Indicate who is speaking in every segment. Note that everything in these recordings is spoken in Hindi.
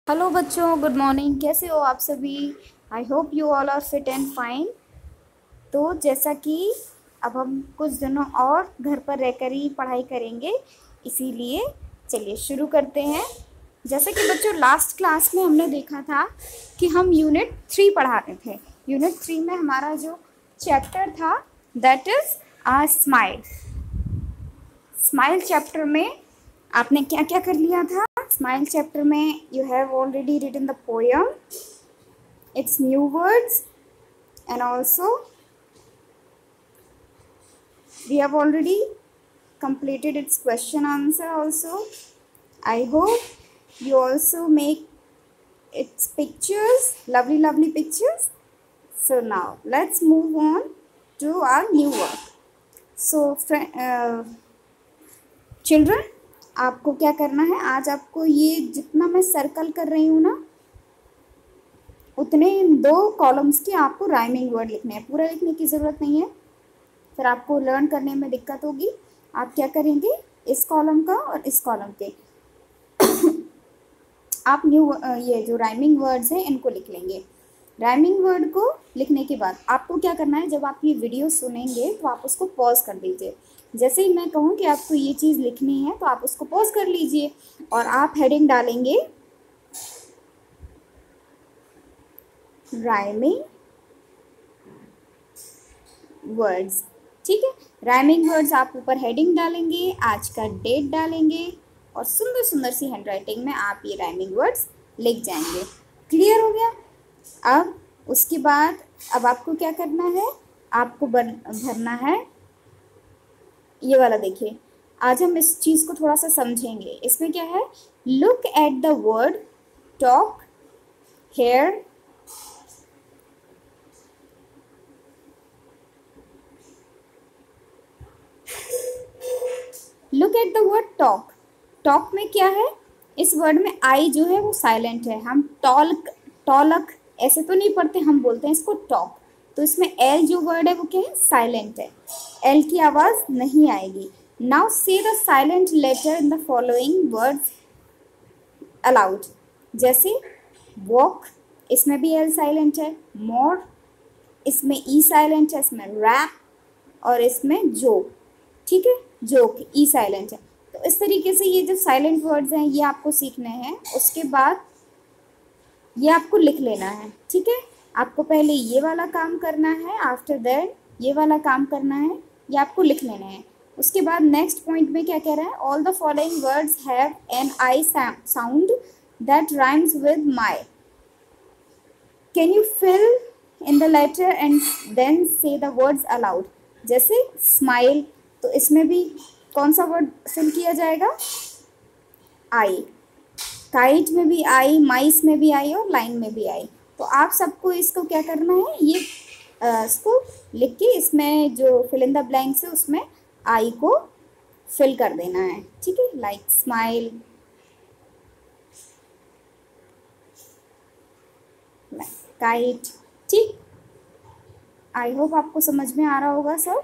Speaker 1: हेलो बच्चों, गुड मॉर्निंग। कैसे हो आप सभी? I hope you all are fit and fine. तो जैसा कि अब हम कुछ दिनों और घर पर रहकर ही पढ़ाई करेंगे, इसीलिए चलिए शुरू करते हैं। जैसे कि बच्चों लास्ट क्लास में हमने देखा था कि हम यूनिट 3 पढ़ा रहे थे। यूनिट 3 में हमारा जो चैप्टर था that is a smile. Smile chapter में आपने क्या क्या कर लिया था? स्माइल चैप्टर में you have already written the poem, its new words, and also we have already completed its question answer also. I hope you also make its pictures, lovely pictures. So now let's move on to our new work. So children, आपको क्या करना है? आज आपको ये जितना मैं सर्कल कर रही हूँ ना, उतने 2 कॉलम्स की आपको राइमिंग वर्ड लिखने हैं। पूरा लिखने की ज़रूरत नहीं है, फिर आपको लर्न करने में दिक्कत होगी। आप क्या करेंगे, इस कॉलम का और इस कॉलम के आप ये जो राइमिंग वर्ड्स हैं इनको लिख लेंगे। राइमिंग वर्ड को लिखने के बाद आपको क्या करना है, जब आप ये वीडियो सुनेंगे तो आप उसको पॉज कर दीजिए। जैसे ही मैं कहूँ कि आपको ये चीज़ लिखनी है तो आप उसको पॉज कर लीजिए और आप हेडिंग डालेंगे राइमिंग वर्ड्स। ठीक है, राइमिंग वर्ड्स आप ऊपर हेडिंग डालेंगे, आज का डेट डालेंगे और सुंदर सुंदर सी हैंडराइटिंग में आप ये राइमिंग वर्ड्स लिख जाएंगे। क्लियर हो गया? अब उसके बाद अब आपको क्या करना है, आपको भरना है ये वाला। देखिए, आज हम इस चीज़ को थोड़ा सा समझेंगे। इसमें क्या है, look at the word talk here. Look at the word talk. Talk में क्या है, इस वर्ड में आई जो है वो साइलेंट है। हम टॉलक ऐसे तो नहीं पढ़ते, हम बोलते हैं इसको टॉक। तो इसमें एल जो वर्ड है वो क्या है, साइलेंट है। एल की आवाज़ नहीं आएगी। Now say the silent letter in the following words aloud. जैसे वॉक, इसमें भी एल साइलेंट है। मोर, इसमें ई साइलेंट है। इसमें रैप और इसमें जोक। ठीक है, जोक ई साइलेंट है। तो इस तरीके से ये जो साइलेंट वर्ड्स हैं ये आपको सीखने हैं। उसके बाद ये आपको लिख लेना है। ठीक है, आपको पहले ये वाला काम करना है, आफ्टर दैट ये वाला काम करना है, ये आपको लिख लेना है। उसके बाद नेक्स्ट पॉइंट में क्या कह रहा है, all the following words have an I sound that rhymes with my. Can you fill in the letter and then say the words aloud. जैसे स्माइल, तो इसमें भी कौन सा वर्ड फिल किया जाएगा, आई। काइट में भी आई, माइस में भी आई और लाइन में भी आई। तो आप सबको इसको क्या करना है, ये इसको लिख के इसमें जो फिल इन द ब्लैंक्स है उसमें आई को फिल कर देना है। ठीक है, लाइक स्माइल, लाइक काइट। ठीक, आई होप आपको समझ में आ रहा होगा सब।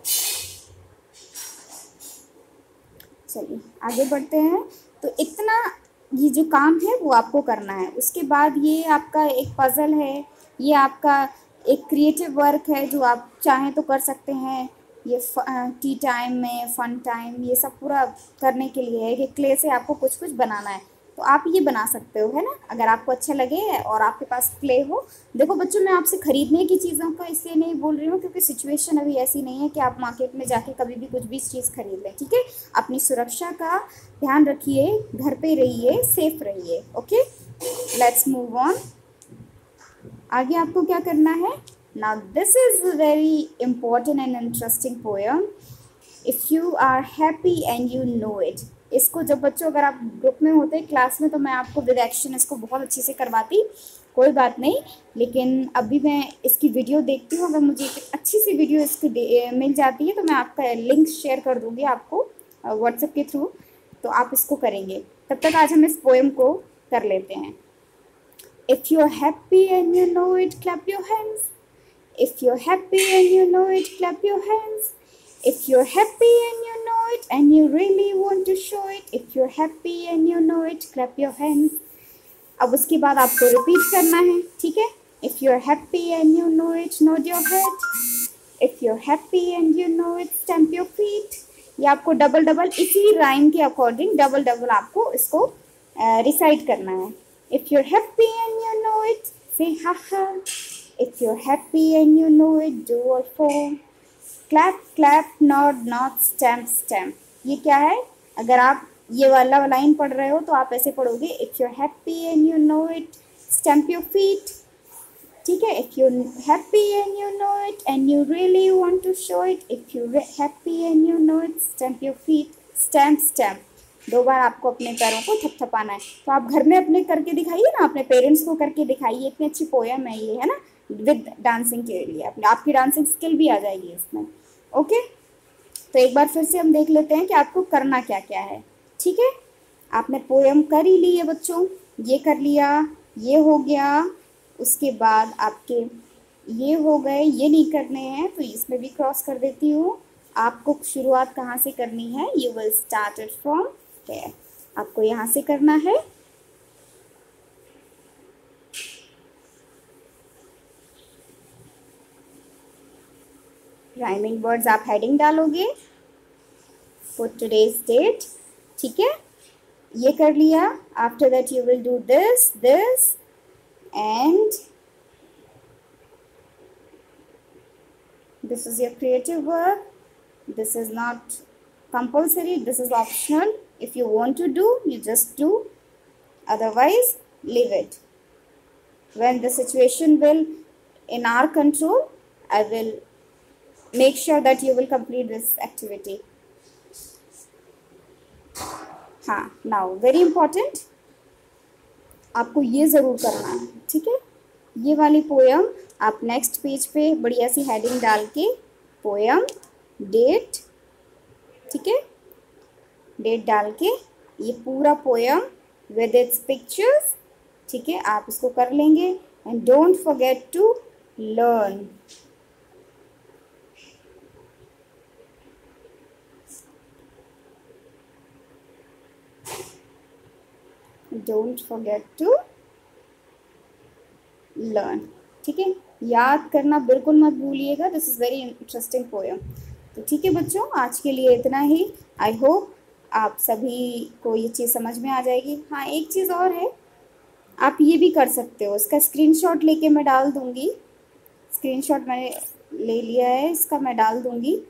Speaker 1: चलिए आगे बढ़ते हैं। तो इतना ये जो काम है वो आपको करना है। उसके बाद ये आपका एक पज़ल है, ये आपका एक क्रिएटिव वर्क है जो आप चाहें तो कर सकते हैं। ये टी टाइम में, फन टाइम, ये सब पूरा करने के लिए है कि क्ले से आपको कुछ कुछ बनाना है। तो आप ये बना सकते हो, है ना, अगर आपको अच्छा लगे और आपके पास क्ले हो। देखो बच्चों, मैं आपसे ख़रीदने की चीज़ों का इसलिए नहीं बोल रही हूँ क्योंकि सिचुएशन अभी ऐसी नहीं है कि आप मार्केट में जाके कभी भी कुछ भी चीज़ खरीद लें। ठीक है, अपनी सुरक्षा का ध्यान रखिए, घर पे रहिए, सेफ रहिए। Okay, let's move on. आगे आपको क्या करना है, now this is very important and interesting poem, if you are happy and you know it. इसको जब बच्चों अगर आप ग्रुप में होते क्लास में तो मैं आपको विद एक्शन इसको बहुत अच्छे से करवाती, कोई बात नहीं। लेकिन अभी मैं इसकी वीडियो देखती हूँ, अगर मुझे एक अच्छी सी वीडियो इसकी मिल जाती है तो मैं आपका लिंक शेयर कर दूँगी आपको व्हाट्सएप के थ्रू, तो आप इसको करेंगे। तब तक आज हम इस पोएम को कर लेते हैं। If you are happy and you know it, clap your hands. If you are happy and you know it, clap your hands. If you're happy and you know it and you really want to show it, if you're happy and you know it, clap your hands. अब उसके बाद आपको रिपीट करना है, ठीक है। If you are happy and you know it, nod your head. If you are happy and you know it, stamp your feet. ये आपको डबल डबल इसी राइम के अकॉर्डिंग डबल डबल आपको इसको रिसाइट करना है। If you are happy and you know it, say ha ha. If you are happy and you know it, do all four. Clap clap, nod nod, stamp stamp. ये क्या है? अगर आप ये वाला लाइन पढ़ रहे हो तो आप ऐसे पढ़ोगे, if you are happy and you know it, stamp your feet. ठीक है, if you happy and you know it and you really want to show it, if you happy and you know it, stamp your feet. Stamp stamp 2 बार आपको अपने पैरों को थपथपाना है। तो आप घर में अपने करके दिखाइए ना, अपने पेरेंट्स को करके दिखाइए। इतनी अच्छी पोएम है ये, है ना, विद डांसिंग के लिए अपने आपकी डांसिंग स्किल भी आ जाएगी इसमें। ओके, तो एक बार फिर से हम देख लेते हैं कि आपको करना क्या क्या है। ठीक है, आपने पोएम कर ही ली है बच्चों, ये कर लिया, ये हो गया। उसके बाद आपके ये हो गए, ये नहीं करने हैं तो इसमें भी क्रॉस कर देती हूँ। आपको शुरुआत कहाँ से करनी है? You will start it from there. आपको यहाँ से करना है। राइमिंग वर्ड्स आप हेडिंग डालोगे, फॉर टुडेज डेट। ठीक है, ये कर लिया। After that you will do this this and this is your creative work. This is not compulsory, this is optional. If you want to do, you just do, otherwise leave it. When the situation will in our control, I will make sure that you will complete this activity. हाँ, now very important, आपको ये ज़रूर करना है। ठीक है, ये वाली पोएम आप नेक्स्ट पेज पे बढ़िया सी हेडिंग डाल के पोएम डेट, ठीक है, डेट डाल के ये पूरा पोएम विद इट्स पिक्चर्स, ठीक है, आप इसको कर लेंगे। And don't forget to learn. Don't forget to learn. ठीक है, याद करना बिल्कुल मत भूलिएगा। This is very interesting poem. तो ठीक है बच्चों, आज के लिए इतना ही। आई होप आप सभी को ये चीज़ समझ में आ जाएगी। हाँ, एक चीज़ और है, आप ये भी कर सकते हो, इसका स्क्रीनशॉट लेके मैं डाल दूँगी। स्क्रीनशॉट मैंने ले लिया है, इसका मैं डाल दूँगी,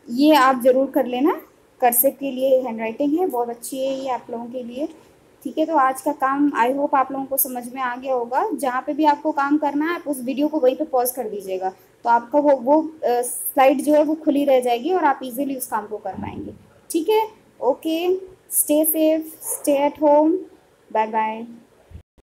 Speaker 1: ये आप ज़रूर कर लेना। कर्सिव के लिए हैंड राइटिंग है, बहुत अच्छी है ये आप लोगों के लिए। ठीक है, तो आज का काम आई होप आप लोगों को समझ में आ गया होगा। जहाँ पे भी आपको काम करना है, आप उस वीडियो को वहीं पे पॉज कर दीजिएगा, तो आपका वो स्लाइड जो है वो खुली रह जाएगी और आप इजीली उस काम को कर पाएंगे। ठीक है, okay, stay safe, stay at home, bye bye.